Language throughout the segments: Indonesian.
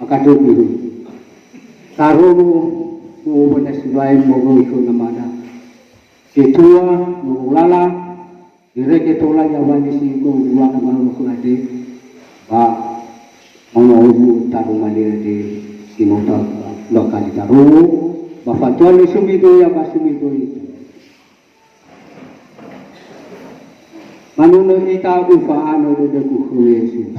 makadugi taro mo na sulai mo iko na mana si tua mo lala direke tola ya wani si ko buang na malo ko ade ba ono ubu taro malir de sinota lokal taro ba fatwa ni sumido ya ba sumido itu manuno ita ufa ano de ku Yesus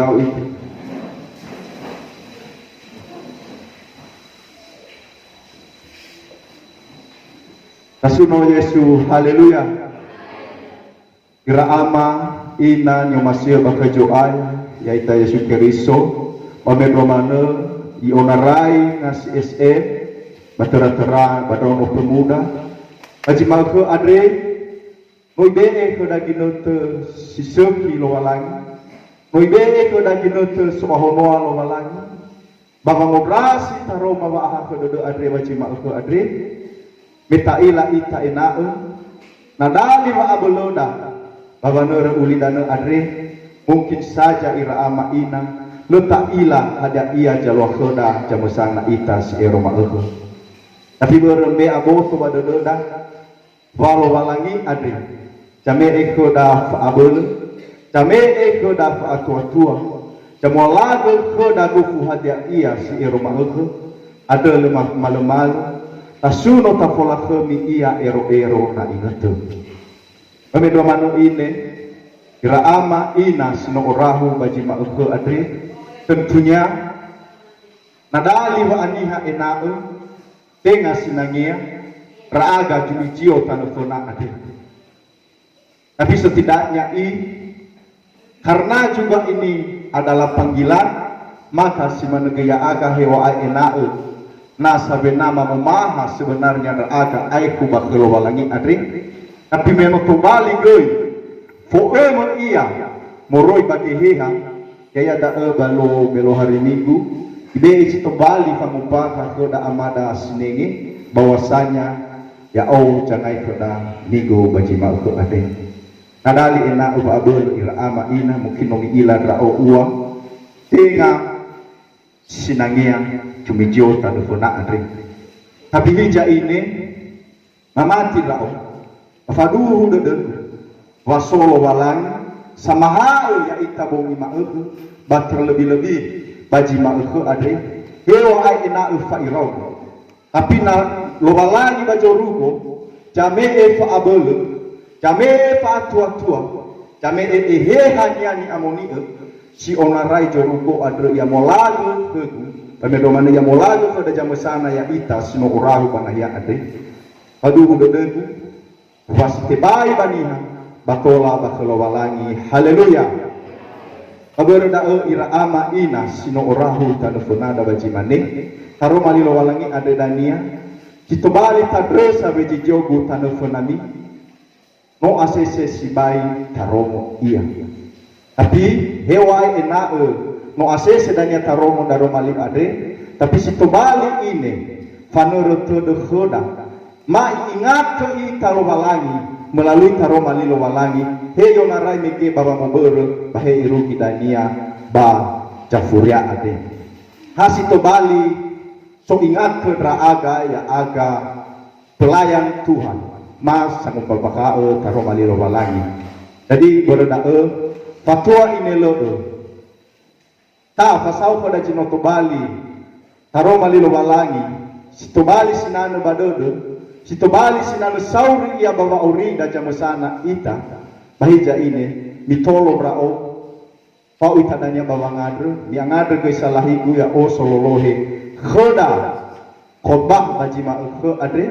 lau itu. Kasuno Yesu, haleluya. Kira ama ina nyomasio bakajoan yaita Yesu Kristo pamedromane ionarai nasi SE batera-tera badrono pemuda aji malko adre moibee ko daginote sisoki lo walangi moibee ko daginote suahonoa lo walangi baba ngobrasi taroma wa aha ko dodo adre baji malko adre metaila ita enae nadali wa abeloda baba nore ulidana adre mungkin saja ira ama ina letak ila ada ia jalwa khoda jamusana ita si eroma ego tapi berembe abo to badoda walo walangi adre jame eko da fa abel jame eko da fa atua jamolago khoda gufu hadia ia si eroma ego ada lemah malamal tasuno tafola khemi ia ero na ingatu Pemedua manu ini kira ama ina sino orahu baji ma'uke adri tentunya nadali wa aniha ena'u tenga sinangia raaga jumijio tanufona adri tapi setidaknya karena juga ini adalah panggilan maka si manegaya aga hewa ena'u nasa benama memahas sebenarnya raaga aiku bakelo walangi adri tapi memang kembali goi foemo iya moroi bagi heha kaya da balo hari minggu ibe isi kembali pangubaka koda amada senenge bahwasanya ya jangai koda minggu baji mau ke ade kadali ena uba abul ira ama ina mungkin nongi ila rao uwa tenga sinangea cumijio tanufona ade tapi hija ini mamati rao faduhu deden wasolo walang sama hal ya ita bongi ma'uhu bater lebih-lebih baji ma'uhu adre hewa ai ina ufa irau tapi na lo walangi bajo rugo jame fa abele jame fa tua jame he hanya ni amoni si onarai jorugo adre ya molagu hegu pamedomane ya molagu kada jamasana ya ita sino urahu bana ya adre faduhu deden wasite bai baniha batola bakelo walangi haleluya kaberda ira ama ina sino orahu telefonada baji mane taro malilo walangi ade dania kitobali tadresa beji jogu telefonami no asese si bai taromo iya tapi hewai ena no asese dania taromo daro mali ade tapi situbali ini fanurutu de khoda ma ingat ke taro walangi melalui taro malilo walangi heyo narai meke baba mabere bahe iru kidania ba jafuria ade hasito bali so ingat ke raaga ya aga pelayan Tuhan mas sanggup babaka taro malilo walangi jadi berda fatwa ini lo ta fasau pada jinoto bali taro malilo walangi sito bali sinano badodo situbali sinano sauri ia bawa ori da jamusana ita bahija ini mitolo brao pau ita danya bawa ngadre dia ngadre ke salahigu ya sololohe khoda khobah bajima ke adre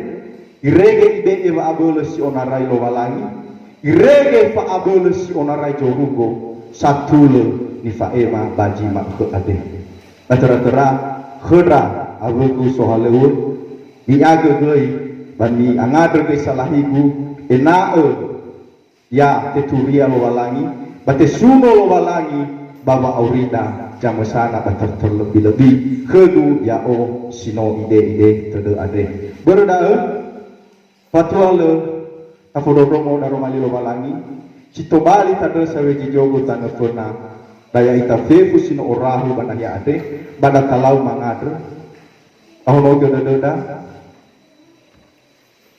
irege ibe eva abole si onarai lo walangi irege fa abole si onarai jorugo satule ni fa eva bajima ke adre batera-tera khoda abugu sohalewur diage gei bani angadre ke salahigu enae ya teturia lo walangi bate suno lo walangi baba aurida jamasana bater terlebih-lebih kedu ya sino ide tede ade berda fatwa le tafodomo daro mali lo walangi citobali tade saweji jogo tanefona daya ita fefu sino orahu banaya ade bada talau mangadre ahono jododa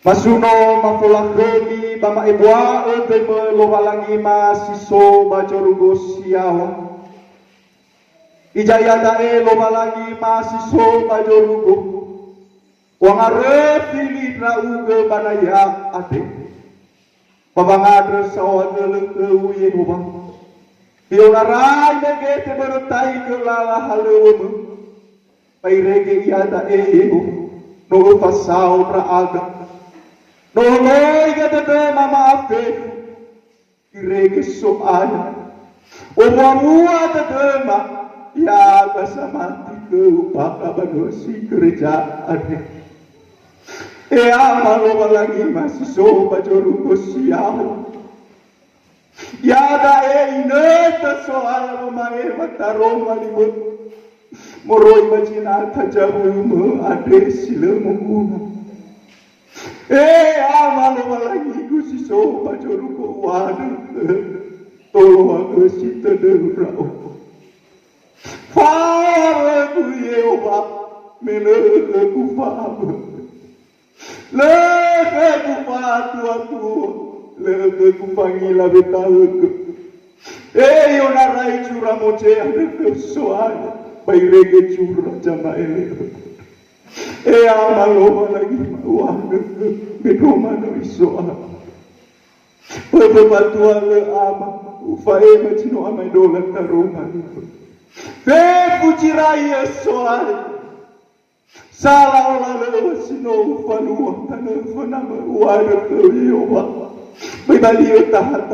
masuno mapulak gemi bama ibwa ente lo walangi masiso bajorugo siaho ijaya dae lo walangi masiso bajorugo wangare fili rauge banaya ate babangadre sawane leke uye boba Ionarai negete berotai ke lala haleumu. Pairege iada eho. No pasau praaga. No loi gede mama afe. Irege soaya. O mua tedema. Ya kasamati ke upaka banosi kerjaan. Amalo lagi masih soba joruko siao. Yada ineta soal mamae mataroma limu. Moroi machinata jamu ade silemunguna. Amalo lagi kusi soba joruko wadu. Tolo aku sita derao. Fara ku yewa mele ku faba. Leke ku patu aku, leke ku pangila betauk. Onarai cura moce ada soal, bairege cura jama ele. Amalo lagi mawang bedoma no isoa. Batu ale ama, ufae macino amai dola taroma. Fujirai soal. Salah olah sino fanua tanah fanama wadah kewiwa. Bebali taha.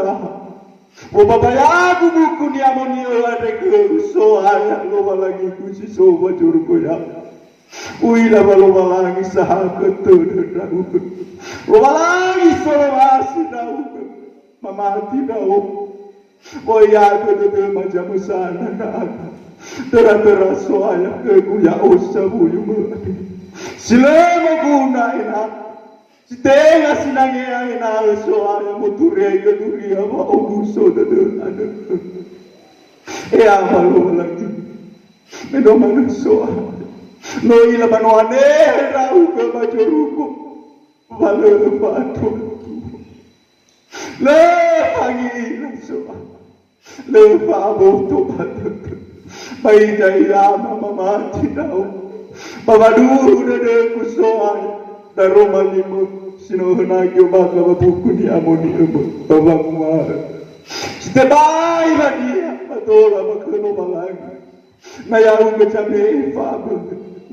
Babayaku buku ni amonio ada ke soal lo lagi kusi soba curko ya. Uila lo lagi sahabat terdahu. Lo lagi solo masih dahu. Mamati dahu. Boya ke macam sana ada. Tera soaya ke kuya osa buyu mati. Silemo guna ina. Sitenga sinangea ina soaya muture ke duria wa oguso de ada. Amalo lagi. Menomana soaya. No ila manoane rau ke majoruko. Vale patu. Le pangi soaya. Le pabo to patu. Bayi jaya mama mati tahu. Bapa dulu dede kusoai. Daroma limu sino henagi baka babuku ni amoni emu. Bapa kumar. Setebai lagi atola bakeno balagi. Nayau kecame fabu.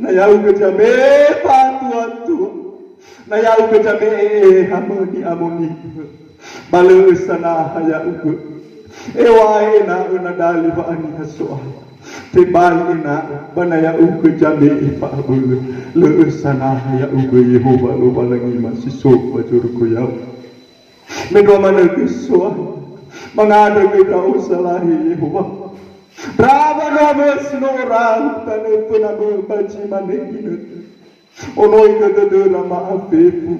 Nayau kecame patu. Nayau kecame amoni. Balu sana haya uku. Ewa ena unadali ba ani hasoa. Tebal ina banaya uke jambe ipa bulu le sana ya uke Yehova lo balangi masih so bajur ko ya medwa mana kesoa mangada ke kau salahi Yehova brava no snora tane puna baci manegina onoi ke de rama afefu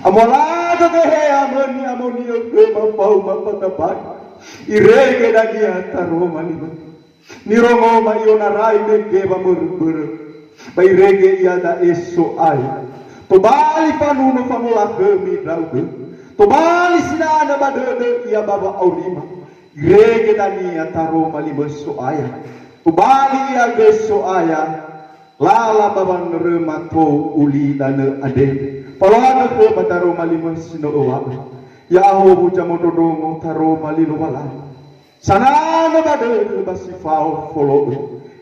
amola ke he amoni ke mapau mapatapai irege dagia taroma ni Nirongo mayona rai negeba murmur. Bairege iada eso ai. Tobali panuno famula kemi drauge. Tobali sinana badede ia baba aurima. Irege dania taro malima so aya. Tobali ia geso aya. Lala baban remato uli dana ade. Palana ke mataro malima sino owa. Ya ho bujamododomo taro malilo wala. Sana nabade basi fao follow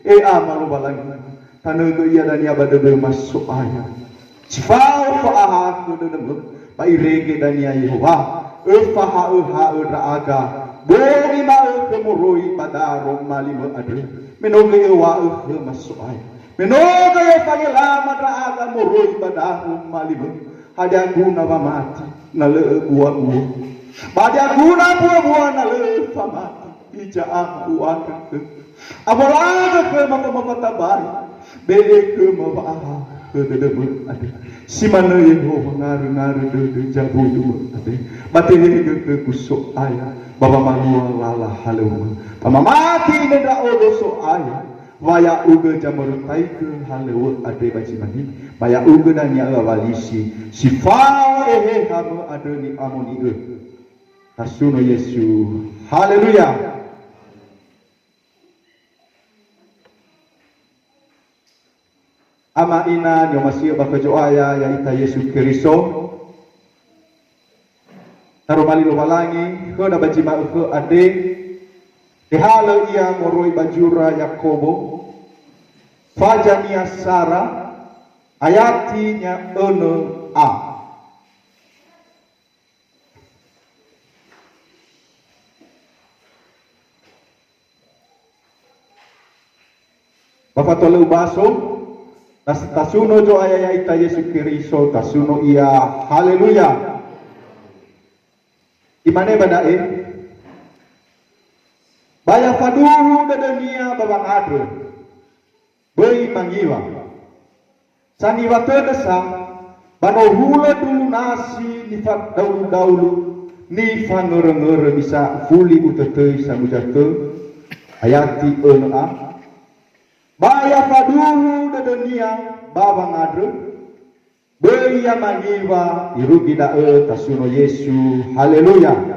amalo balangi tanaga iya dan ya badade masuk aya sifao fa aha kudem ba irege dan ya Yehova faha raaga bori ma kemuroi padaro malimo ade menoga ewa masuk aya menoga ya pagela raaga muroi padaro malimo hada guna wa mati na le buah badia guna buah na le famati ija aku akan abalaga ke mama tabai be ke mama ke dedem ada si mana Yehova ngaru de jabu du ade batene ke kusuk aya baba manual lala halu mama mati neda odo so aya waya uga jamur taike halu ade baci mani waya uga dan ya walisi si fa hamu ade ni amoni Hasuno Yesu haleluya. Ama ina nyo masih bakajo aya ya ita Yesu Kristo tarumali lo balangi ko na bajima ko ade Tehala ia moroi bajura Yakobo, fajania Sara, ayatinya ene a. Bapak tole ubaso, tasuno jo ayaya ita Yesus Kristo, tasuno ia, haleluya. Imane badae, baya faduru da dunia babang adre, bei mangiwa. Saniwa tedesa, bano hula dulu nasi nifat daulu ni fangere bisa fuli utetei samujate, ayati ena. Baya faduru da dunia babang adre, bei mangiwa irugi dae tasuno Yesu, haleluya.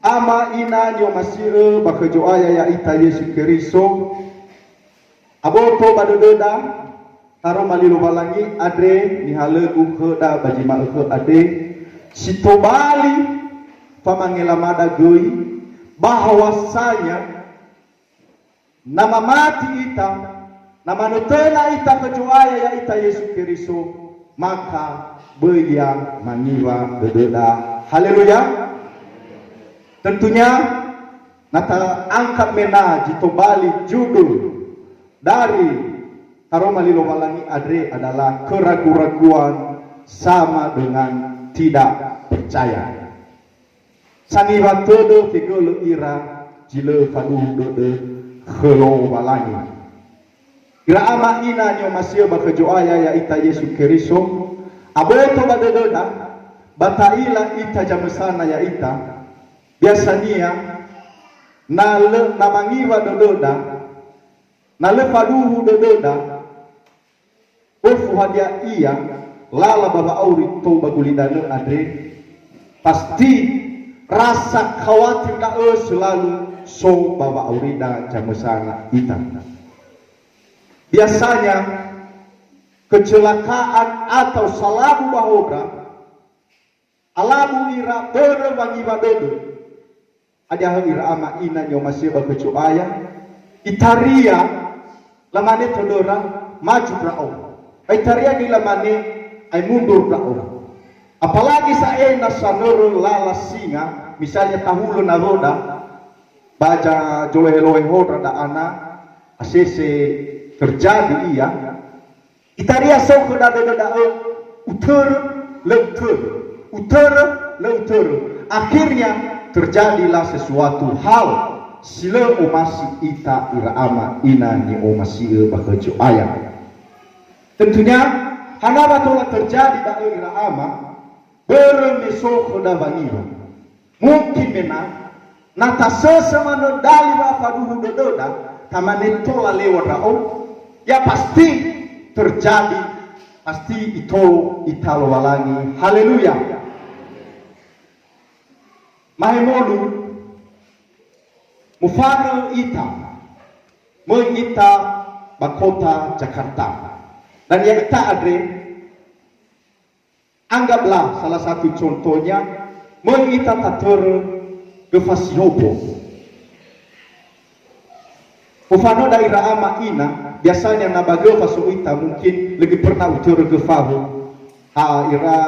Ama ina nyo masire bakajo aya ya ita Yesu Kristo. Aboto badododa taro malilo balangi ade ni halegu kheda bajima khe ade sitobali pamangela mada goi bahwasanya nama mati ita nama nutena ita kajo aya ya ita Yesu Kristo maka beya maniwa dododa, haleluya. Tentunya nata angkat mena jitobali judul dari Taroma Lilo Walangi Adre adalah keraguan sama dengan tidak percaya. Sangiwa todo figolo ira jile fadu dode khelo walangi. Ira ama ina nyo masio bakajo aya ya ita Yesu Kristo. Aboto badododa bataila ita jamusana ya ita. Biasanya namangiwa dododa nale faduhu dododa ofu hadia iya lala baba auri to bagulidane adre pasti rasa khawatir da selalu so baba auri da jamusana ita. Biasanya kecelakaan atau salamu bahobra alamu ira berwangiwa dodo ada ira ama ina nyo masih bakecu aya itaria lamane todora maju rao itaria di lamane ay mundur rao. Apalagi sae nasanoro lala singa misalnya tahulo na roda baca joe-loe hodra da ana asese terjadi iya itaria sok da utur leutur akhirnya terjadilah sesuatu hal sila omasi ita iraama ina ni omasi bakajo ayam. Tentunya hanaba tola terjadi da iraama beremiso khoda bangiba mungkin mena nata sesama dali wa faduhu dododa tamane tola lewat rao ya pasti terjadi pasti italo walangi, haleluya. Mahemolu mufano ita mengita bakota Jakarta dan ya ita adre anggaplah salah satu contohnya mengita tater ke Fasiopo. Mufano daerah ama ina biasanya nabaga fasoita mungkin lebih pernah utur ke fahu ira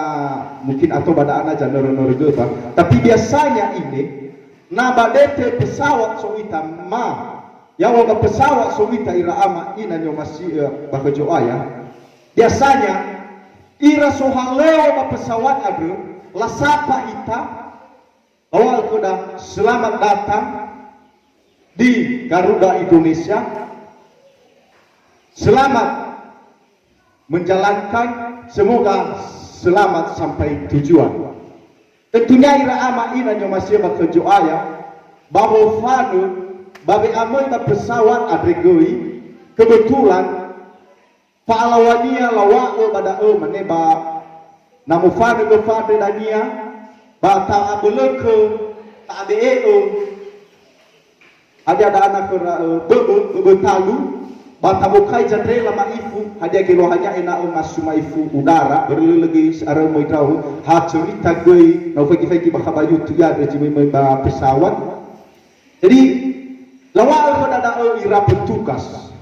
mungkin atau pada anak jangan norgeba tapi biasanya ini nabadete pesawat soita ma yang waga pesawat soita ira ama ina nyo masih bakajo aya biasanya ira sohalewa pesawat ada lasapa ita awal kuda selamat datang di Garuda Indonesia, selamat menjalankan, semoga selamat sampai tujuan. Tentunya ira ama ina nyo masih bakerja aya bahwa fanu babe amoy na pesawat adregoi kebetulan paalawania lawao badao maneba namu fanu ke fadu dania ba ta abeleke ta abeo ada anak betalu batabukai jandre lama ifu hadia kilo hanya ena masuma ifu udara berlelegi seara moi tahu ha cerita gue no feki bakabayu tu ya rejime ba pesawat Jadi lawal ko da ira petugas.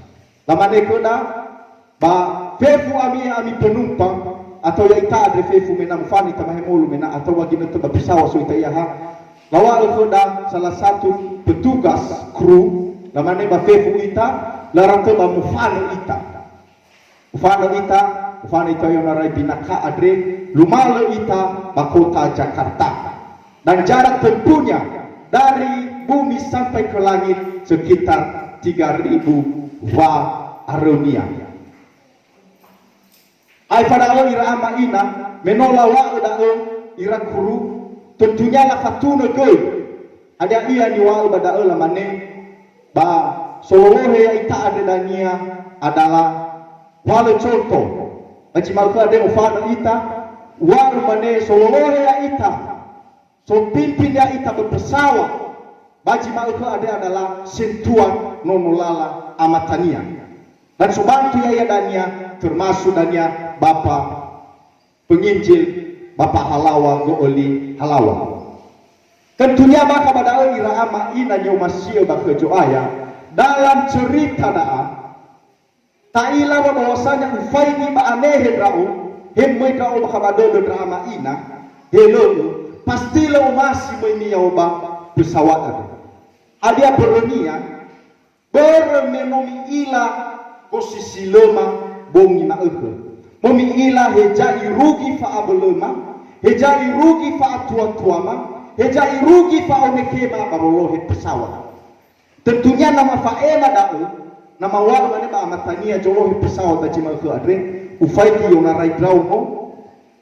Lamane ko da ba fefu ami penumpang atau ya ita adre fefu menang fani tamahemulu mena atau wagi na ba pisawa so ita ha. Lawal ko da salah satu petugas kru lamane ba fefu ita larang to ba mufano ita. Ufano ita yung naray pinaka adre lumalo ita ba kota Jakarta. Dan jarak tempuhnya dari bumi sampai ke langit sekitar 3.000 wa aronia. Ai pada ira ama ina menola wa da ira kuru tentunya la fatuna ge. Ada ia ni wa bada lamane ba solohe ya ita ada dania adalah wala contoh. Baci malka ada ufana ita wa mane solohe ya ita. So pimpin ya ita berpesawat. Baji malka ada adalah sentuhan nonolala amatania. Dan sobantu ya dania termasuk dania Bapak penginjil Bapak Halawa Gooli Halawa. Tentunya baka pada ira ama ina nyomasio baka joaya dalam cerita daa taila bahwasanya ufaini ba anehe rau hemme rau baka badodo drama ina hello pastilah masih meniyauba pesawat ada berenia bermenomi ila posisi lema bongi na momi ila hejai rugi fa abulema hejai rugi fa atua-tuama hejai rugi fa onekema barolohe pesawat. Tentunya nama faena da'u nama wala mane ba amatania jolohe pesawat bacima ke adre ufaiki yona raidrau mo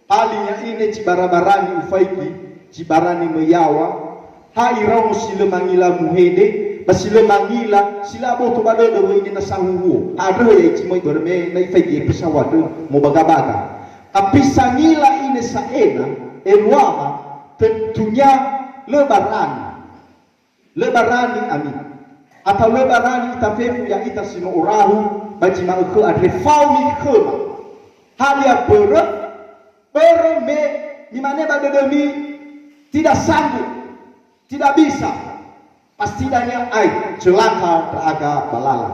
alinya ine cibarabarani ufaiki cibarani meyawa hairau sila mangila muhede basila mangila sila boto bado do ini na sanguwo ada ya cimoi dorme na ifege pesawat mo baga-baga tapi sangila ini saena elwaha tentunya lebarani amin atau lebarani itafefu ya ita sino orahu bajima ke adre faumi kema halia berme di mana bado demi tidak sanggup tidak bisa pasti danya ai celaka teraga balala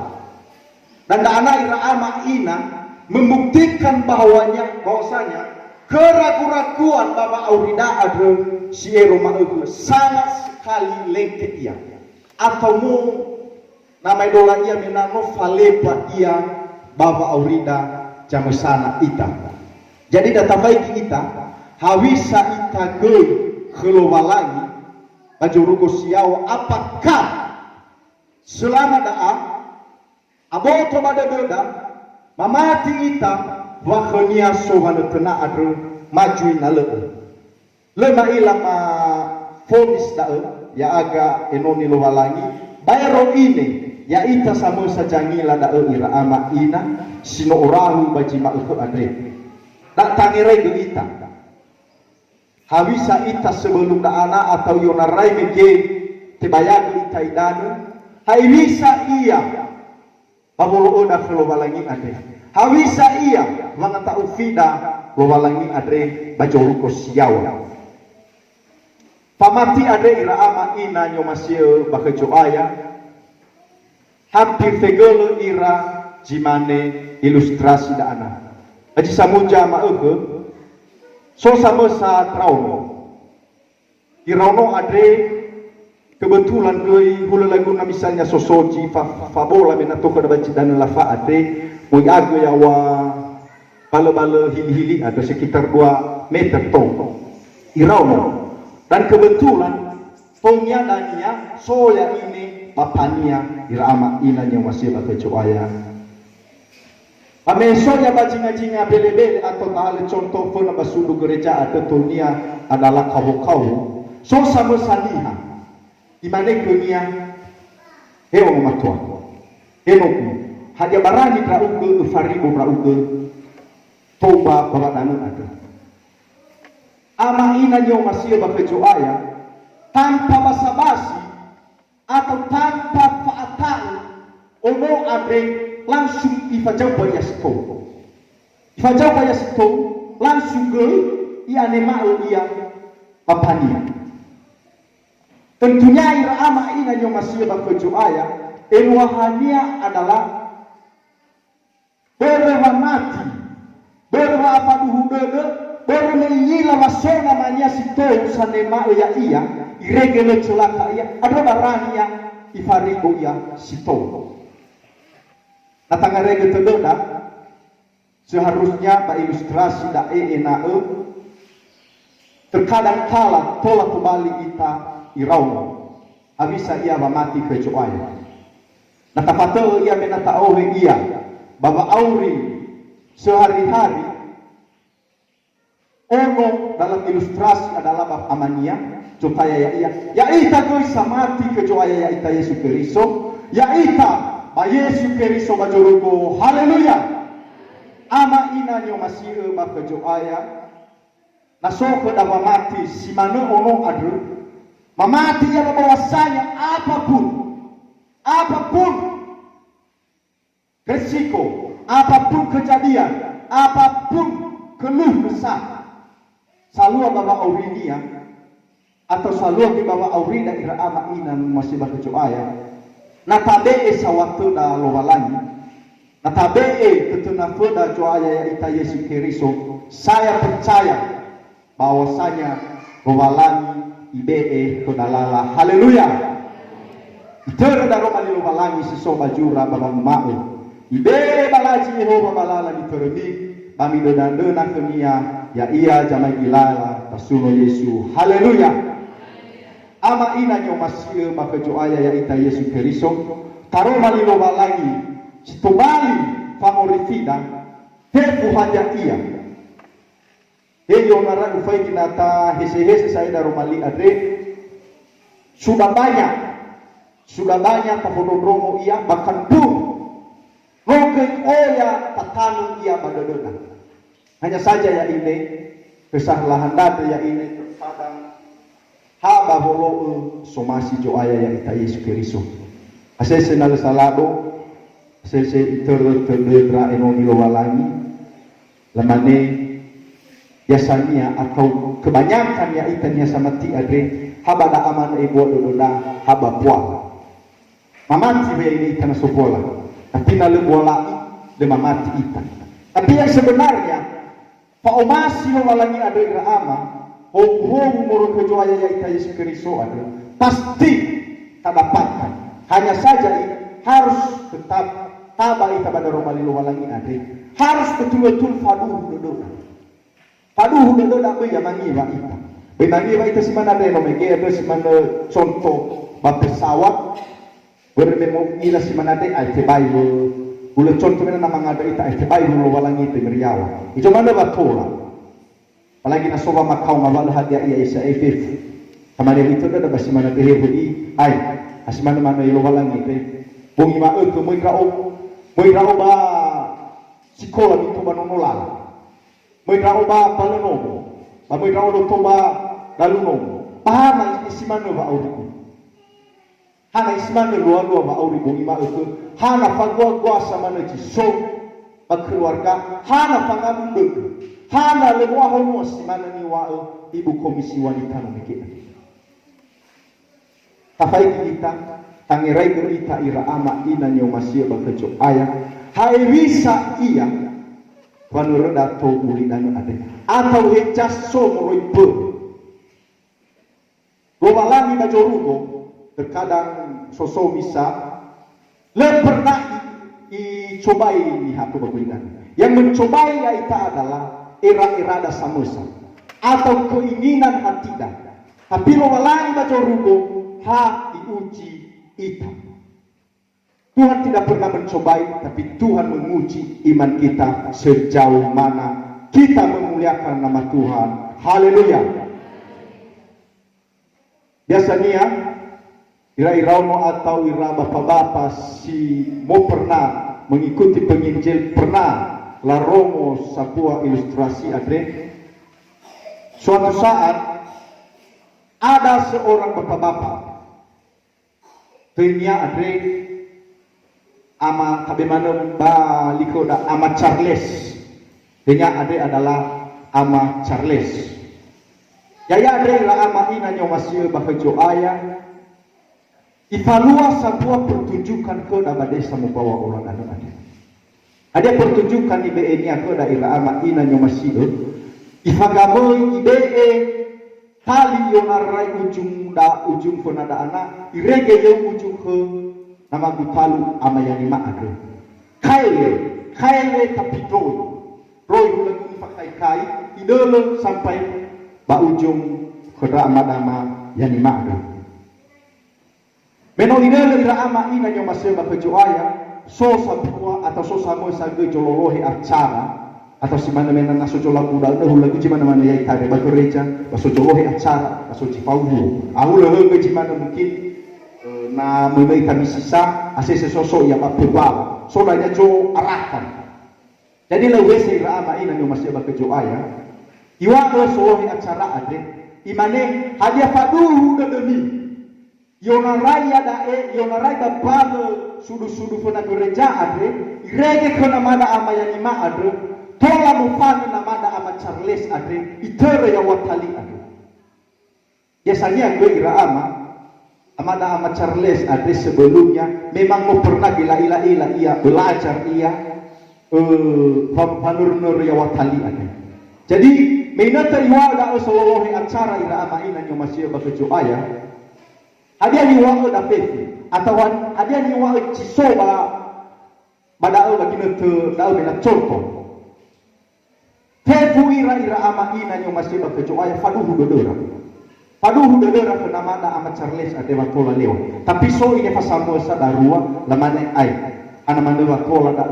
dan dana ira ama ina membuktikan bahwasanya keraguan Bapak Aurida adre si Roma itu sangat sekali lengket ia atau mu nama idola ia menano falepa ia Bapak Aurida jamesana ita. Jadi data baik kita hawisa ita ge kelowalangi bajurugo siawa apakah selama daa aboto pada beda mamati ita wakhnya sohana kena adre majui nale lema ilama fonis dae ya aga enoni lowalangi bayro ini ya ita sama sajangila dae ira ama ina sino orahu bajima uku adre dak tangire ge ita habisa ita sebelum daana atau yonarai mege tebayagu ita idanu hai bisa iya babolo oda lowalangi adre hawisa iya mangata ufida lowalangi adre bajoruko siawa pamati adre ira ama ina nyomasio bakajo aya hampir tegelo ira jimane ilustrasi daana aji samuja ma so sama sa trauno irauno adre kebetulan doi hula lagu na misalnya sosoji fabola menato kada baci dan lafa adre mui ago ya wa bala-bala hili-hili ada sekitar 2 meter tong irauno dan kebetulan tongnya dania soya ini papania irama inanya masih bakacoaya amesonya bajinga-jinga bele-bele atau tahal contoh pun basudu gereja atau dunia adalah kau-kau so sama saniha imane dunia hewa matua enoku haja barani prauge faribo prauge toba bawadanu ada ama ina nyo masih bakajo aya tanpa basa-basi atau tanpa faatan ono abre langsung ifajau ya sto langsung ke ia nemau ia papania tentunya ira ama ina nyo masih Eluahania adalah bermati, berapa duhudede, bermenyila masuk namanya si teu sanema ya iya, iregele celaka iya, ada barania ifarigo ya si teu. Natangarege tedoda, seharusnya ilustrasi dae enae, terkadang kala tolak kembali kita irau, habisa ia mati kecuali. Nakapatau ia menata aure ia, baba auri sehari-hari. Ono dalam ilustrasi adalah bab amania, supaya ya ita koi samati kecuali ya ita Yesus Kristo, ya ita ba Yesus Kristo bajorugo, haleluya. Ama ina nyo masih ba kecuali nasoko dawa mati si mana ono adu, mamati ya bahwasanya apapun resiko, apapun kejadian, apapun keluh kesah, selalu bawa aurinia atau selalu bawa aurida ira ama inan masih berkecuaya. Natabe sawatu da lowalani, natabe ketunafu da cuaya ya ita Yesus Kristo. Saya percaya bahwasanya lowalani ibe kodalala, haleluya. Itero daro mali lowalani siso bajura babang mau. Ibe balaji Yehova balala diteremi bami dona kemia ya iya jamai gilala pasuno Yesu, haleluya. Ama ina nyo masih makejoaya ya ita Yesu Kristo taro mali lowalani sitomali favoritida tefu haja iya. Heyo nara ufai kinata hese saya daro mali ade sudah banyak tapododromo ia bahkan pun mungkin oya tatanu ia badodona. Hanya saja ya ini kesalahan data ya ini terkadang haba bolo somasi joaya ya ita Yesus Kristo. Asese nal salado, asese terledra enoni lowalangi, lamane biasanya atau kebanyakan ya itanya sama ti adre haba da aman ego dodona haba pual. Mamati be ini itana sopola. Tapi lalu bola de mamati ita. Tapi yang sebenarnya paomasi lowalangi ada ira ama, hong moro kejoaya ya ita Yesus Kristo ada. Pasti tak dapatkan. Hanya saja harus tetap tabah ita pada romali lowalangi ada. Harus betul-betul faduh dodona. Faduh dodona be ya mangiwa ita. Be mangiwa ita simana de no mege ada simana contoh ba pesawat bermemo ila simana de alte bayu. Ule contoh mana nama ngada ita alte bayu lo walangi te meriawa. Ijo mana batola. Apalagi na soba makau ngawal hadia ia isa efef. Kamari itu ada basimana de hebudi ai asimana mana lo walangi te. Bungi ma ke moi rao ba sikola itu banonolala. Moi rao ba palenomo. Ba moi rao do toba dalunomo. Pahama isimana ba audi. Hana ismana lua ba auri bungi ma itu hana fagua sama na jiso keluarga hana pangamu hana lewa hono simana ni wa ibu komisi wanita no mikir tafai kita tangirai berita ira ama ina nyo masih bakejo ayah hai bisa iya panura dato ulinan ada atau hecas so moroipe gobalani bajorugo terkadang sosok bisa pernah dicobai di hatu bagulinan. Yang mencobai ita adalah era-era samusa atau keinginan hati dah. Tapi lo walani baca rugo ha diuji ita. Tuhan tidak pernah mencobai, tapi Tuhan menguji iman kita sejauh mana kita memuliakan nama Tuhan. Haleluya. Biasanya ira-irauno atau ira bapak-bapak si mau pernah mengikuti penginjil pernah laromo sebuah ilustrasi adre. Suatu saat ada seorang bapak-bapak tanya adre ama kabemana baliko da ama Charles. Tanya adre adalah ama Charles. Yaya adre la ama ina nyo masih bakejo ayah Ivalua sebuah pertunjukan ke dalam desa membawa orang ada. Ada pertunjukan ibe ini ke daerah ama ina nyomasido. Ifagamoi ibe tali yonarai ujung konada anak irege yo ujung ke nama gutalu ama yang lima ada. Kaile tapi roy ulang pakai kai idolo sampai ba ujung ke ama yang lima ada. Menolina ira ama ina nyo maseba kejoaya so sabua atau so samo sage jololohe acara atau si mana mena naso jola kuda dah lagu ci mana mana yai tare ba gereja baso jolohe acara baso ci pauhu au le ci mana mungkin na memei kami sisa ase sosok ya ba pebal so danya jo arahkan jadi le wese ira ama ina nyo maseba kejoaya iwa so acara ade imane hadia faduhu demi Yonaraya dae, yonaraya balo sudu funa gereja adre, irege kena mana ama yang lima adre, tola mufani na mana ama Charles adre, itere ya watali adre. Biasanya gue kira amada ama Charles adre sebelumnya memang mau pernah ila ia belajar ia panur ya watali adre. Jadi menata iwa da sallallahu acara ira ama ina nyo masih bakejo aya. Hadia ni wao da pefi atau hadia ni wao cisoba badao bagina te dao bela corto tefu ira ama ina nyo masih bakejo aya faduhu dodora kena mana ama Charles ade watola lewa tapi so ini pasamo sadarua lamane ai ana mande watola da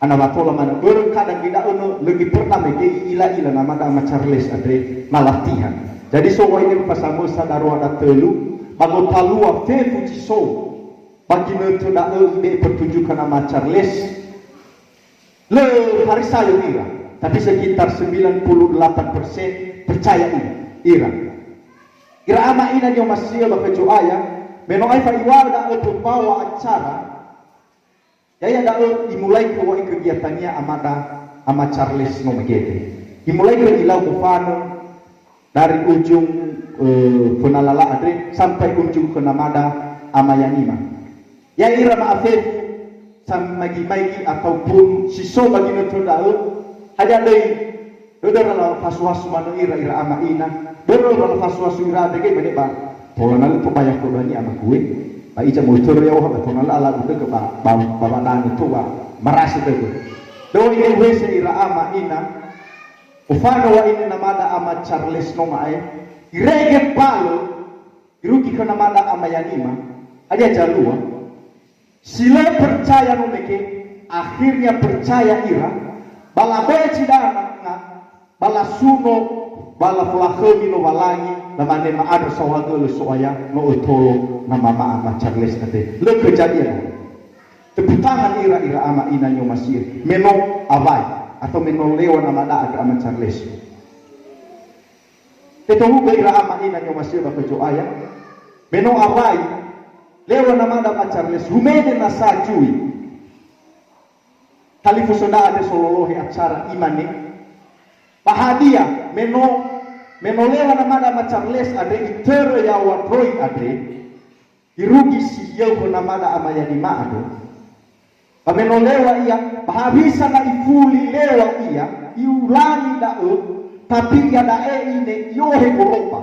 ana watola mana kadang tidak ono lagi pernah mege ila nama ama Charles ade malatihan jadi so ini pasamo sadarua da telu bago talua fefu ciso bagi neto da ibe pertunjukan nama Charles le farisayo ira tapi sekitar 98% percaya ira ama ina nyo masih bakejo aya meno ai fa iwa da pembawa acara ya da dimulai ke kegiatannya ama Charles no megete dimulai ke ilau kufano dari ujung penalala adre sampai ujung ke namada amayanima ya ira maafet sam magi ataupun siso bagi notodao ada dei dodara faswas manu ira ama ina dodara faswas ira dege bade ba tolana to banyak to bani ama gue ba ija motor ya wa tolana ala ude ke ba dan itu ba maras itu do ini gue se ira ama ina ufano wa ini namada ama Charles no mae irege palo iruki kena mada ama yanima aja jalua sila percaya nomeke akhirnya percaya ira bala beci dana bala suno bala fulakemi no balangi lamane ma ada sawagelo soaya no otolo nama ama Charles ade le kejadian tepuk tangan ira ama ina nyo masir meno avai atau meno lewa nama ada ama Charles Tetahu ira ama ina nyo masih bakejo aya meno abai lewa nama da Charles humede na sajui talifu soda ade sololohe acara imane bahadia meno lewa nama da Charles ade itere ya watroi ade irugi si yeu nama da ama ya lima ade meno lewa ia bahabisa na ifuli lewa ia iulani da tapi ada ini yohe goroba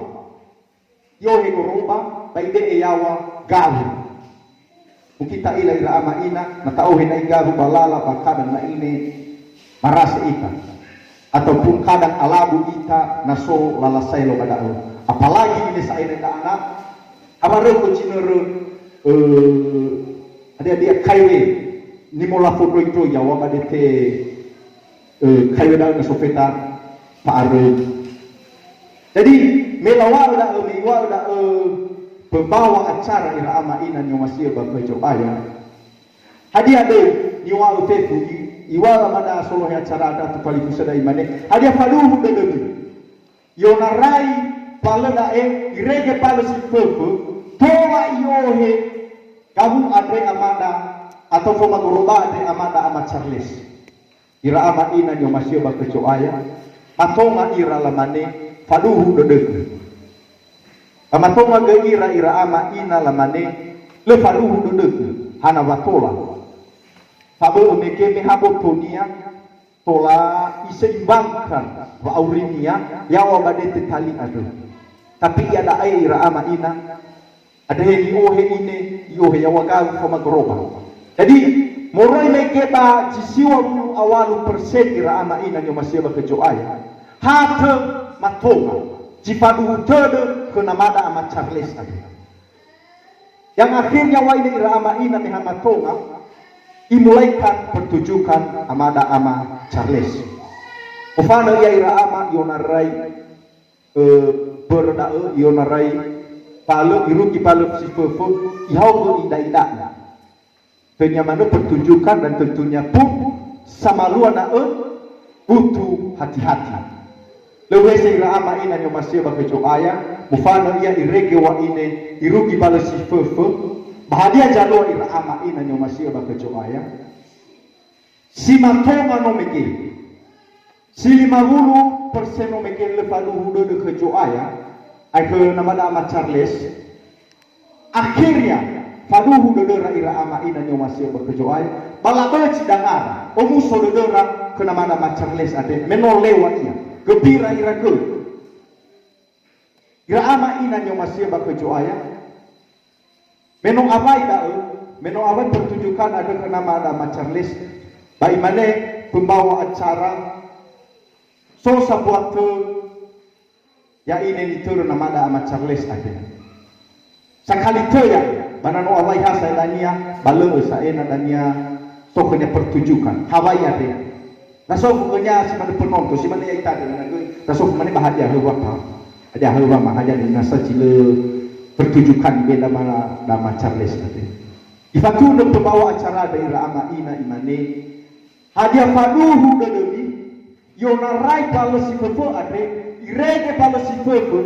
baide yawa galu mungkin tak ila ama ina natauhe na galu balala bakadang na ini marasa ita ataupun kadang alabu ita naso lalasai lo badao apalagi ini sa ina da anak amaro ko cinere dia kaiwe ni mola foto itu ya wa badete kaiwe da na sofeta Paru. Jadi melawal da pembawa acara ira ama ina nyo masih bakejo aya. Hadia de niwa fefu iwala mana solo acara ada tupali kusada imane. Hadia faluhu de demi. Yonarai palada irege palo si fefu tola yohe kamu adre amada atau foma goroba adre amada ama Charles. Ira ama ina nyo masih bakejo aya. Atau nga ira lamane faduhu dodek Amatonga ge ira ama ina lamane le faluhu duduk hana watola. Fabo meke me habo tonia tola iseimbangkan wa aurinia yawa badete tali adu. Tapi ada ira ama ina ada heli ohe ine yohe yawa galu koma groba. Jadi moroi meke ba jisiwa awalu persen ira ama ina nyo masih kejoaya. Hate matonga jipadu tede kenamada ama Charles adu. Yang akhirnya wa ini ira ama ina mehamatonga imulaikan pertunjukan amada ama Charles. Ufana ya ira ama yonarai berda yonarai palu iruki palu sifefo ihau ida-ida. Penyamano pertunjukan dan tentunya pun sama luana butuh hati-hati. Lewe ira ama ina nyo masih bakejoaya mufana ya irege wa ine iruki palu sifefo bahadia jalo ira ama ina nyo masih bakejoaya si matonga no meke si 50% no meke le palu hudo de kejoaya ai ke namada ama Charles akhirnya palu hudo de ira ama ina nyo masih bakejoaya balaba cidangara omuso de dora ke namada ama Charles ade menolewa ia gembira ira ke ira ama ina nyo masih bakejoaya menong awai menong awai pertunjukan ada ke nama ama Charles baik mana pembawa acara so sabuat ya ini diturun nama ama Charles ada sekali tu ya mana no awai hasa dania balu saena dania so kena pertunjukan hawai ada nah so kena si mana penonton si mana yang tadi nah so mana bahagia hewa apa ada hewa mah ada nasa cile pertunjukan bela mana nama Charles tadi. Ifatu de pembawa acara daerah ama ina imane hadia faduhu de demi yona rai palo si pepo ade irege palo si pepo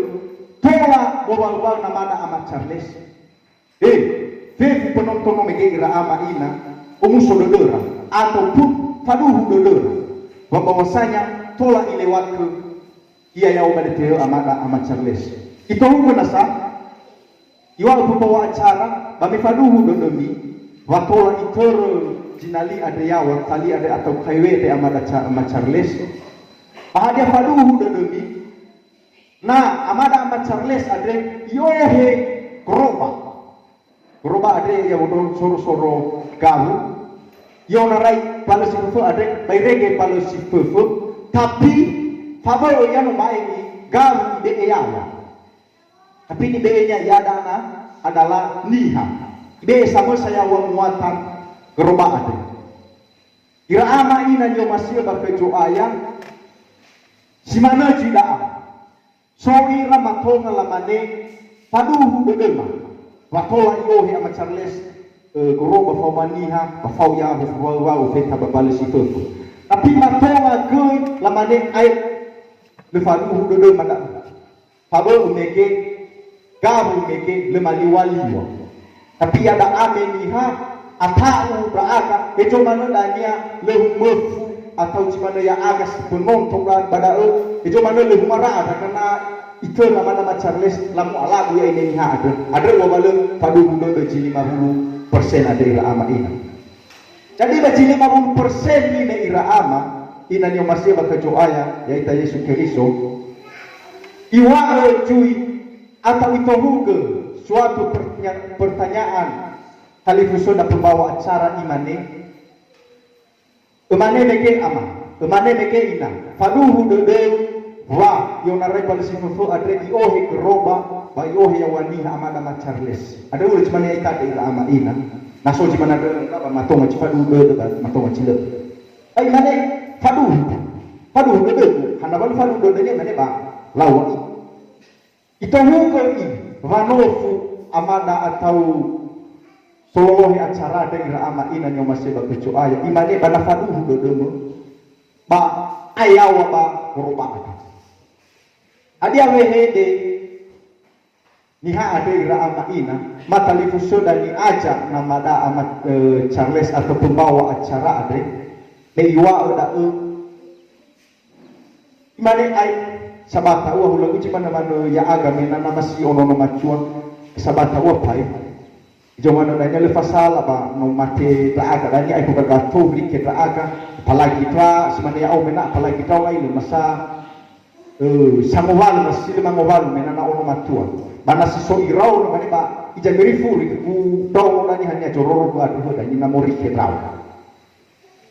tola bobal nama ama Charles. Fefi penonton mege ira ama ina umuso dodora ataupun faduhu dodora bahwasanya tola ilewat ke ia yang badeteo ama Charles. Itu hukum nasa iwal pembawa acara bami faduhu dodomi watola itor jinali ada yawa tali ada atau kaiwe de amada ama Charles bahadia faduhu dodomi nah amada ama Charles ada yohe groba ada yang udon soro galu yona rai palo sifu ada bairege palo sifu tapi fabo yang mai galu ide yawa. Tapi di B-nya yadana adalah niha. B sama saya muatan gerobak ada. Ira ama ina nyo masih bakejoaya si mana jida. So ira matonga lamane paduhu bedema. Watola yohe ama Charles goroba famaniha bafau ya wa feta babalisi tutu. Tapi matonga ke lamane ai le paduhu bedema dak. Pabo meke gabu meke lemali waliwa tapi ada ameniha atau beraka itu mana dania lehumefu atau cimana yang agas penonton pada itu mana lehumara karena itu nama Charles lamu alagu ya ini ada wabale padu budo beji 50% ada ira ama ina jadi beji 50% ini ira ama ina yang masih bakejoaya yaitu Yesus Kristus iwa cuy atau itu huge suatu pertanyaan kalifuso da pembawa acara imane meke ama meke ina faduhu de wa yona rai pal sifu adre iohe geroba ba iohe yawani amada ma Charles ada ulah cuma ya ita ila ama ina naso cuma ada apa matonga cifadu de matonga cile ai mane faduhu de hana bal faduhu de mane ba lawa itu hukum vanofu amada atau solohi acara daerah ama ina yang masih bakejoaya imane bana faduhu dodemu ba ayawa ba gerobak adi awehede niha ada ira ama ina matalifuso dan diajak namada ama Charles atau pembawa acara ade meiwa oda imane ai sabata ua hula uci mana ya aga mena nama si ono no machuan sabata ua pai jomana nanya le fasala ba no mate ta aga dani ai buka gato like ta aga apalagi tra simana ya au mena apalagi tra lai le masa samoval masih le mangoval mena na ono machuan mana si so irau no mane ba ija merifu ku dong dani hanya jororo ba tu dani na mori ke rau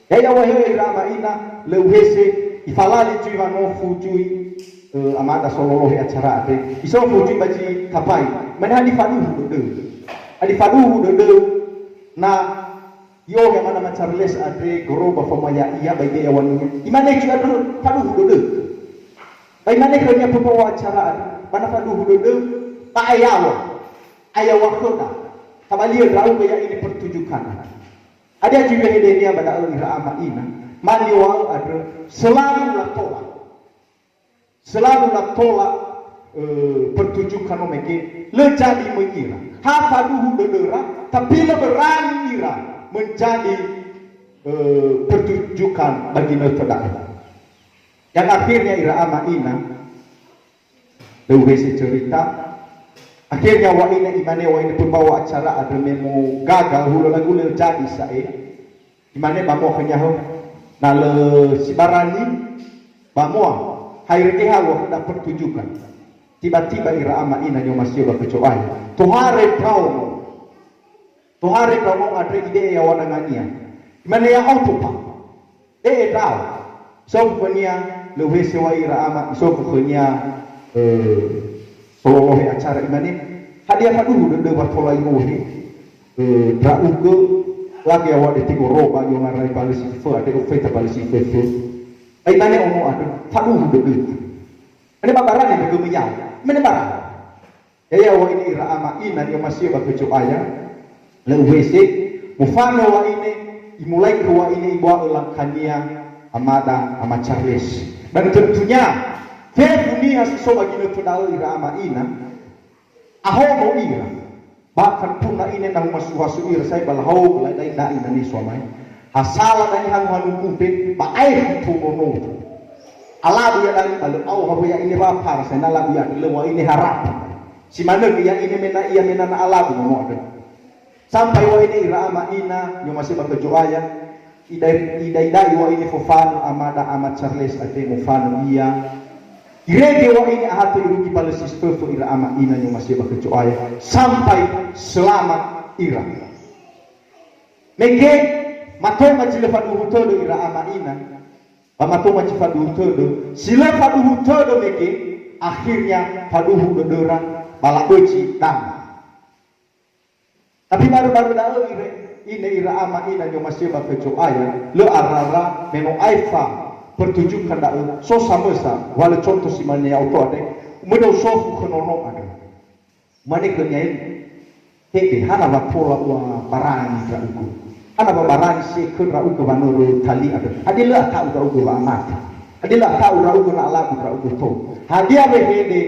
ya wahe irama ina le uhese ifalali tu no fujui amada sololoh acara ade iso fujui baji kapai mana di fadu de na yo yang mana Charles ade goro ba famaya iya bagai awan imane ju ade fadu de bai mana kerja pembawa acara ade mana fadu de pa ayawa khoda kabalia rau ya ini pertunjukan ada juga hidenya pada irama ina maniwal ada selalu nak tolak pertunjukan mereka lejadi mengira hafaduhu dedera tapi berani ira menjadi pertunjukan bagi mereka yang akhirnya irama ina lewesi cerita akhirnya wa ina imane wa ini pembawa acara ada memo gagal hulu lagu le jadi sae imane bamo kenyaho na le sibarani bamo haire hawa hendak pertunjukan tiba-tiba irama ina nyo masih berkecoai tohare promo ada ide ya wanangania imane ya autopa tau so punya lewesi wa irama so punya sololoh acara imane hadiah dulu de watolai ngohi draugo lagi awak de tigo roba yo ngarai balisi fo ade ofeta balisi fo ai mane ono ade fadu de ane babaran de gemenya mene barang ya wa ini raama ina yo masih bakejo aya le wc mufano wa ini imulai ke wa ini ibu ulang kania amada ama Charles dan tentunya dunia sesoba gino tunao irama ina ahomo ira bahkan puna ini nang masuhasu ira saya balahau balai na ina ni suamai asala dani hanu hanu kumpe ba air tumono ala dia dan balu au habu ya ini ba par saya nala dia lewa ini harap si mana dia ini mena ia mena na ala mo ada sampai wa ini irama ina yo masih berkejoaya idai wa ini fofano amada amat Charles ate mofano ia Irege wa ini ahatu iruki palesis perfo ira ama ina yang masih berkecoaya sampai selamat ira. Meke matoma cile fadu hutodo ira ama ina, matoma cile fadu hutodo, sila fadu hutodo meke akhirnya fadu hudodora balakoci dam. Tapi baru-baru dah ira ira ama ina yang masih berkecoaya le arara meno aifa pertunjukan dak so samesa wala contoh si mana ya auto ade medo sofu khenono ade mane kenyain hebe hana wa pola wa barang ra uku ana ba barang si khra uku banuru tali ade adila ta uku uku amat adila ta uku na ala uku uku to hadia be hede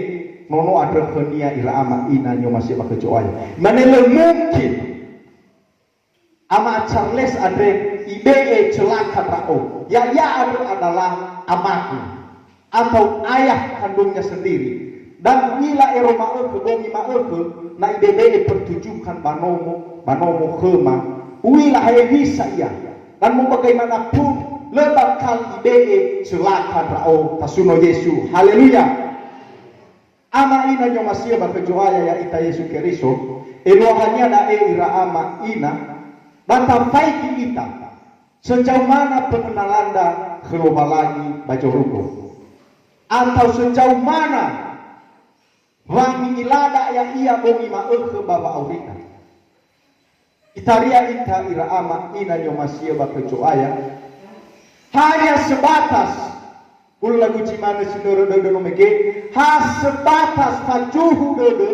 nono ade khenia ira ama ina nyo masih bakecoaya mane le mungkin ama Charles ade IBE celaka rao ya adalah amaku atau ayah kandungnya sendiri dan bila eroma ke bongi ma ke na IBE pertunjukan banomo khema wila bisa ya dan mau bagaimanapun lebak kal IBE celaka rao tasuno Yesu haleluya ama ina nyo masih berkejoaya ya ita Yesu Kristo elohanya da ira ama ina bata faiki kita sejauh mana pengenalan anda keloba lagi baca ruko atau sejauh mana wangi ilada yang ia bongi ma'ul ke baba aurika itaria ita ira ama ina nyomasia bakecoaya hanya sebatas kul lagu cimana sinoro dodo nomege sebatas fajuhu dodo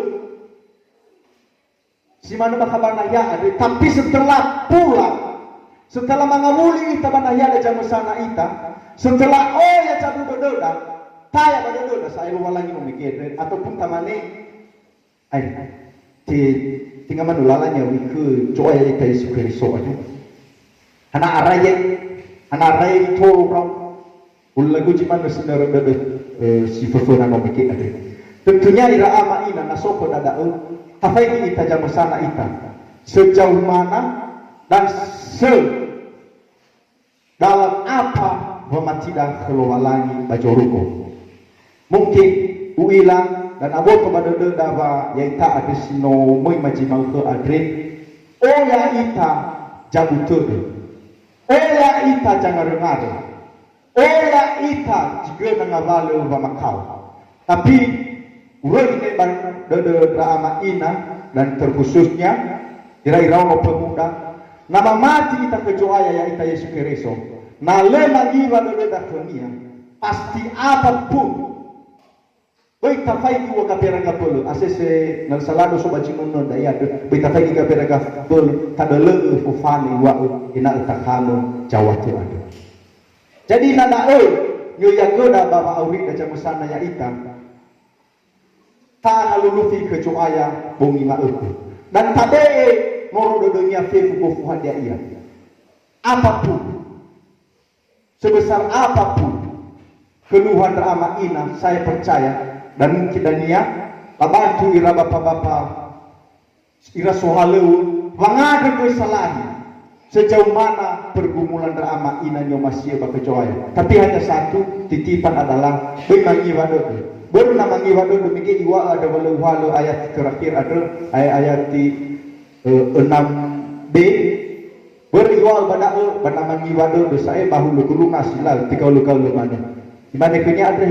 si mana bakabana ya ada tapi setelah pulang setelah mengamuli ita banaya da jamu sana ita setelah ya cabu bedoda taya bedoda saya lupa lagi memikir ataupun tamane tinggal manulalanya wiku joya ita Yesus Kristus anak araya itu orang ulagu cuma saudara bebe si fefena no mikir ada. Tentunya ira ama ina nasoko dada tafai kita jamu sana ita sejauh mana dan dalam apa mematida kelualangi bajoruko. Mungkin uilang dan abot kepada dawa yaita ada sino moi majimau ke adre oya ita jabutude oya ita jangan rengare oya ita juga nangabale bamakau tapi urang ini dede drama ina dan terkhususnya kira-kira pemuda nama mati kita kejoaya ya ita Yesus Kristus. Na lema giva dede dakonia pasti apapun. Baik tafai kiwa kapera kapolo asese nang salado so bajingon no daya baik tafai kiwa kapera kapolo tadele fufani wa ina utakano Jawa tu ada. Jadi nada yo yagoda baba auri da jamusana ya ita ta halulufi kejoaya bongi ma dan tade moro dunia fefu fuhan dia iya. Apapun sebesar apapun keluhan drama ina saya percaya dan mungkin dania bantu ira bapa-bapa ira sohaleu wangade ko salahi sejauh mana pergumulan drama ina nyo masih bakecoaya tapi hanya satu titipan adalah bengangi wado baru namangi wado demikian iwa ada walau ayat terakhir ada ayat 6b beriwal pada banamangi wado saya bahu guru nasilal tikau mana di mana kenya ada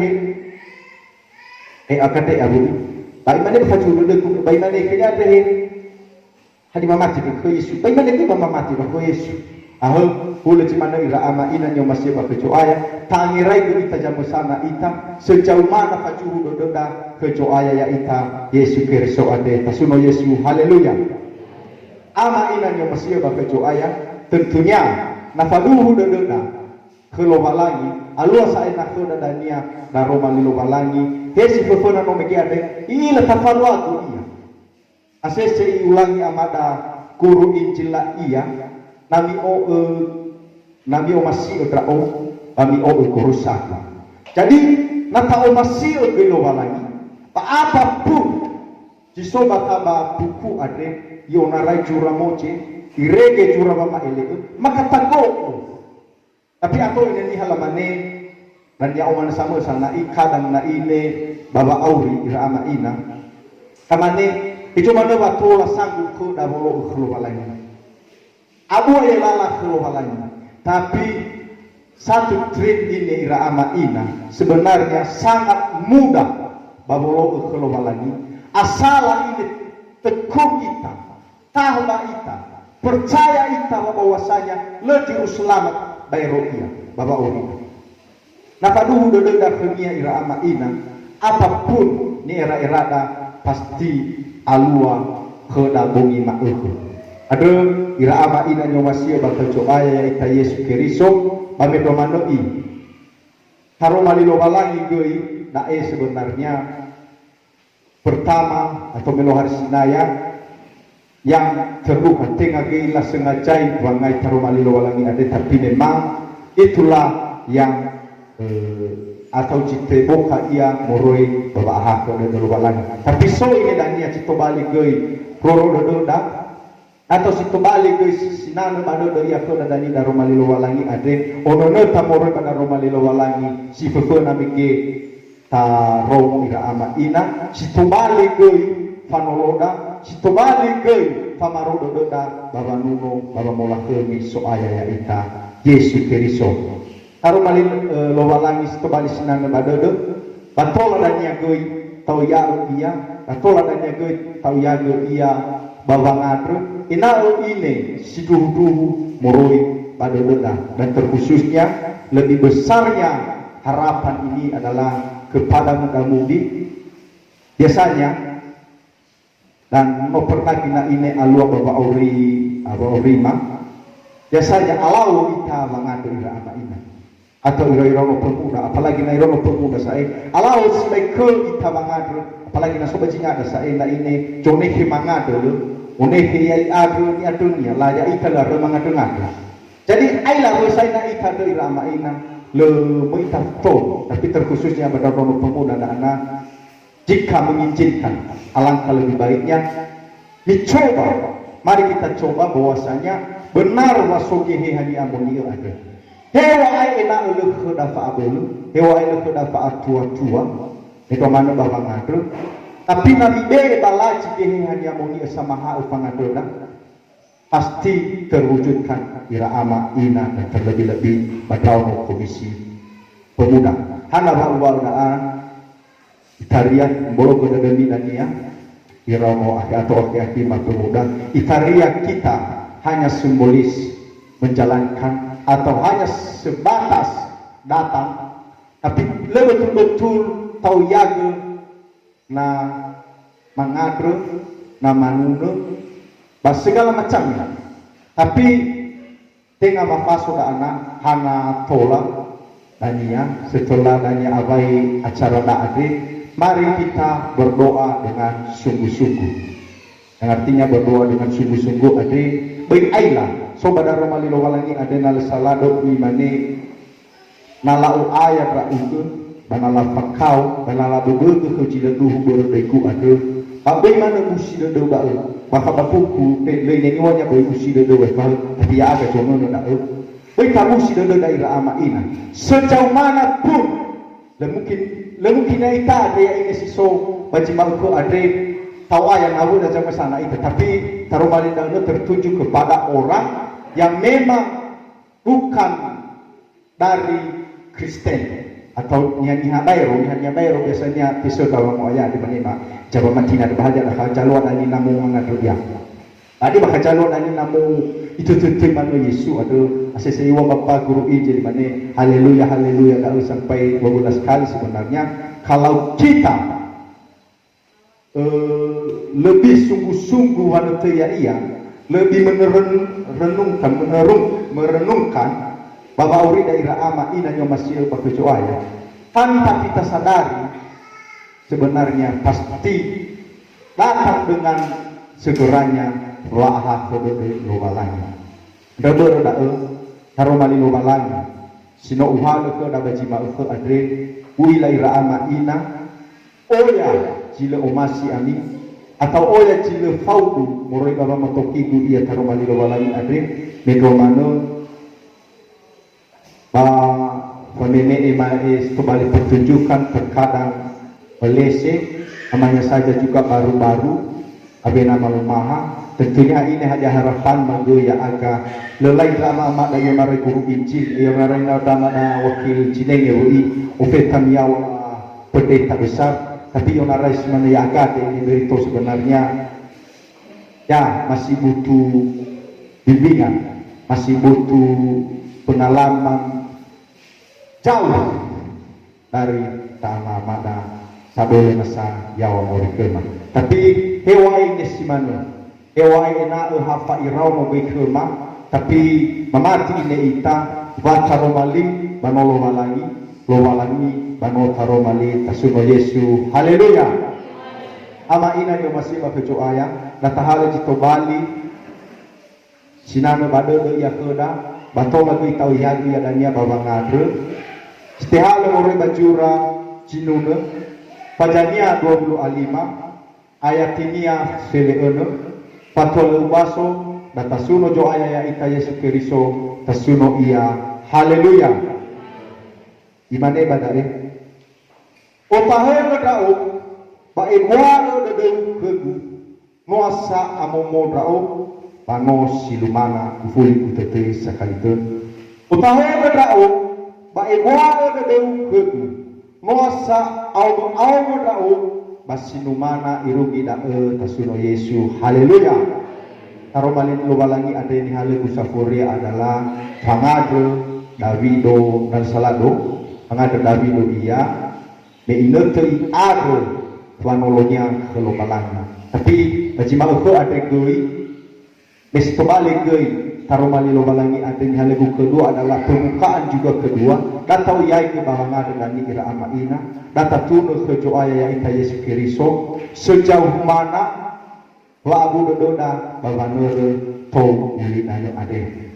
akan deh abu. Bagaimana berfaju dulu? Bagaimana kenya ada hadi mamati ke Yesus. Bagaimana ke mamati ke Yesus? Ahul boleh cimana ira ama ina nyo masih bakecoaya. Tangirai kita jamu sana ita sejauh mana faju doda kecoaya ya ita Yesus Kristus ade tasuno Yesus. Haleluya. Ama ina nyo masih bakecoaya tentunya nafaduhu doda kelobalangi alua sa ina koda dania daroma lilobalangi hesi fefona no megiade ila tafalwatu iya asese iulangi amada guru injil la iya nami o masih drao nami o kurusaka jadi nata o masih lilobalangi apapun jisoba kaba buku ade yonarai juramoche irege jurama ele maka tago tapi aku ini halamane dan ya oman sama sana ikadang na ile baba auri ira ama ina kamane itu mana waktu la sanggu ku da bolo khulubalanya abu ya lala khulubalanya tapi satu trik ini ira ama ina sebenarnya sangat mudah babolo khulubalanya asal ini tekuk kita tahu kita percaya kita bahwasanya lebih selamat bayroia baba ori nafaduhu dodega khemia ira ama ina apapun ni era-erada pasti alua kheda bongi ma'uhu ada ira ama ina nyo masih bakal coaya ya ita Yesus Kristus bame domanoi taro malilo balangi goi dae sebenarnya pertama atau melohar sinaya yang terbuka tengah gila sengajai wangai tarumali lowalangi ada tapi memang itulah yang atau cite boka ia moroi babah ke dan lowalangi tapi so ini dan ia cito balik goi roro doda atau cito balik goi sinana madodo ia ke dan ini darumali lowalangi ada onono tamoroi pada rumali lowalangi si fefena mike ta romo ira ama ina cito balik goi fanoloda cito balik goi pamarodo doda baba nuno baba mola kemi so aya ya ita Yesus Kristus taru malin lowalangi cito balik sinana badodo batola danya goi tau ya iya batola danya goi tau ya iya baba ngadru inao ini siduhu moroi badodo dan terkhususnya lebih besarnya harapan ini adalah kepada muda-mudi biasanya dan mau pernah kina ini alua baba auri mah biasanya alau ita mangadu ira ama ina atau ira pemuda apalagi na ira pemuda saya alau sebaik ke ita mangadu apalagi na sobat jinga ada saya na ini jone ke mangadu one ke ai adu ni adunya la ya ita la mangadu ngadu jadi ai la saya na ita ira ama ina le meitafto, tapi terkhususnya pada rono pemuda dan anak, jika mengizinkan, alangkah lebih baiknya dicoba. Mari kita coba bahwasanya benar wasogehe hani amonia ada. Hewa ai ena ulu kedafa abelu, hewa ai kedafa tua-tua, itu mana bahwa ngadu. Tapi nabi be balaji gehe hani amonia sama ha upangadoda. Pasti terwujudkan ira ama ina dan terlebih-lebih badraun komisi pemuda. Hana bahwa Itaria bolo goda demi dania ira mo atau aki pemuda. Itaria kita hanya simbolis menjalankan atau hanya sebatas datang, tapi lebih betul-betul tahu yaga na mangadro na manuno segala macamnya. Tapi tengah mafaso da anak hana tola dania setelah dania abai acara da ade, mari kita berdoa dengan sungguh-sungguh. Yang artinya berdoa dengan sungguh-sungguh ade baik ailah so badara malilo walangi ade nal salado imane nalau ayat ra itu banala pakau banala bebe ke jileduh berdeku ade bagaimana musi de ba maka bapuku le ni wanya boy musi de tapi ya aga jono na boy kamu si de daerah ama ina sejauh mana pun le mungkin ita ada yang ini siso baji mangko ade tahu ayat awu dan jangan sana itu, tapi taruh malindangnya tertuju kepada orang yang memang bukan dari Kristen atau nyanyi bayro biasanya pisau dalam ayat di mana jaba matina ada bahagia lah calon ani namu mengadu dia. Tadi bakal calon ani namu itu tuntut mana Yesus ada asesi wa bapa guru injil di mana haleluya haleluya dah sampai 12 kali sebenarnya. Kalau kita lebih sungguh-sungguh wanita ia lebih merenungkan bahwa uri daerah ama ina masih berkecuali tanpa kita sadari sebenarnya pasti datang dengan segeranya laha kode lobalanya daber haromali lobalanya sino uhalo ke dabaji ma ke adre ui daerah ama ina oya jile omasi ami atau oya jile faudu moroi baba motokidu ia taromali lobalanya adre medomano Pemene emaes kembali pertunjukan terkadang melese, namanya saja juga baru-baru, abena malumaha. Tentunya ini hanya harapan manggo ya agak lelai drama mak dari marai guru injil, yang marai nama wakil jineng UI, ofetam yaw pendeta besar. Tapi yang marai semana ya agak ini berito sebenarnya ya masih butuh bimbingan, masih butuh pengalaman jauh dari tanah mana sabole masa yawa morikema. Tapi hewa ini simano, hewa ina hafa irau mobikema. Tapi mamati ini ita bacaromali banolo walangi banolo taromali tasuno Yesu. Haleluya. Ama ina yo masih bakeco ayang natahale jito bali sinano badelo ya keda batola tu itau yagi adanya bawa ngadu. Setihale orang bajura jinuna pajania 25 ayat inia seleene patol ubaso datasuno jo ayaya ita Yesus Kristo tasuno ia haleluya imane badare opahe dao ba iwalo dedeu kegu noasa amomo dao pano silumana kufuli utete sakaliteun opahe dao baikwa dedeu kegu mosa au dao basinumana irugi dae tasuno Yesu haleluya. Taromalin lubalangi ada ini hale kusafuria adalah pangado Davido dan Salado pangado Davido dia meinetei ado planolonya ke lubalangi tapi bajima ke ada goi mes kembali goi taromali lobalangi adeng halebu kedua adalah pembukaan juga kedua datau yai ke bahanga dengan ira ama ina data tunu ke joa ya ita Yesus Kristo sejauh mana labu dododa babanere tau uli nane ade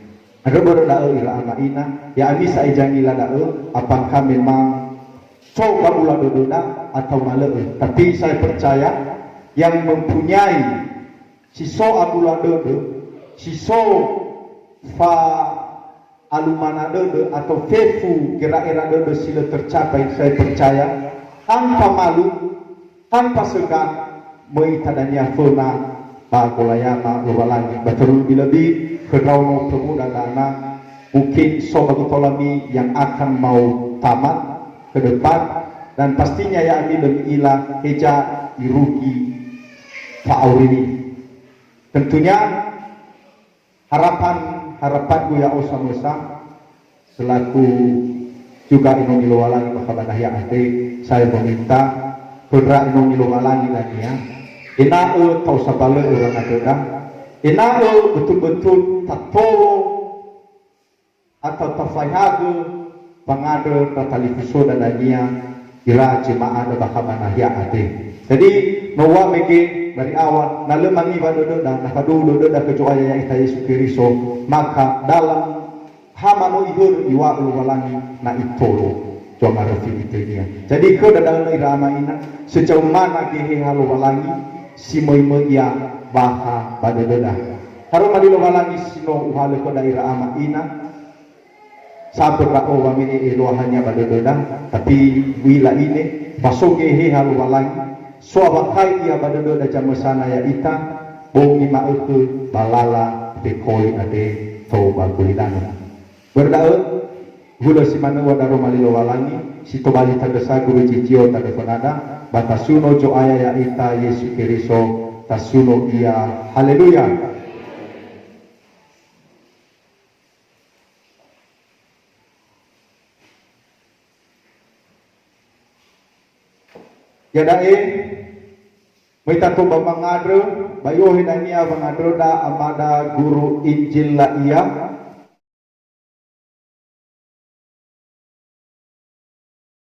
Ada berdoa ira ama ina, ya ami sa ijangila dae, apakah memang coba ulah dododa atau malee. Tapi saya percaya yang mempunyai siso abula dodo, siso fa alumana dodo atau fefu kira-kira dodo sila tercapai, saya percaya tanpa malu, tanpa segan, meitadanya fena bagolayama luwalangi betul lebih kedrauno pemuda dana mungkin sobat tolami yang akan mau tamat ke depan, dan pastinya ya ami dan ila eja dirugi ini. Tentunya harapanku ya usah selaku juga inong iluwalangi makabadah ya ade, saya meminta pedra inong iluwalangi lagi ya. Inao tau sabale orang ada, inao betul-betul tatolo atau tafayhagu pengada tatalifuso dan dania ira jemaah ada bakamanah ya ade. Jadi nawa mege dari awal nalemangi badodo dan nakadu dodo dan kejoaya yang ita Yesus Kristo, maka dalam hamano ihur iwa uwalangi na itolo joma refi itunya. Jadi ko dalam irama ina sejauh mana gehe halu walangi si moimo ia baha badodo dah. Haru malilo walangi sino uhale ko daerah ama ina sabar rako wamini elohannya badodo dah, tapi wila ini baso gehe halu walangi suabakai ia badodo da jamasana ya ita bong ima uku balala bekoi ade to bakulidana berdaun hula simana wadaro malilo walangi sito bali tagasa guru cicio telefonada batasuno jo aya ya ita Yesus Kristo tasuno ia haleluya. Ya dae Mita tu bamangadro bayo hinania bangadro da amada guru Injil la ia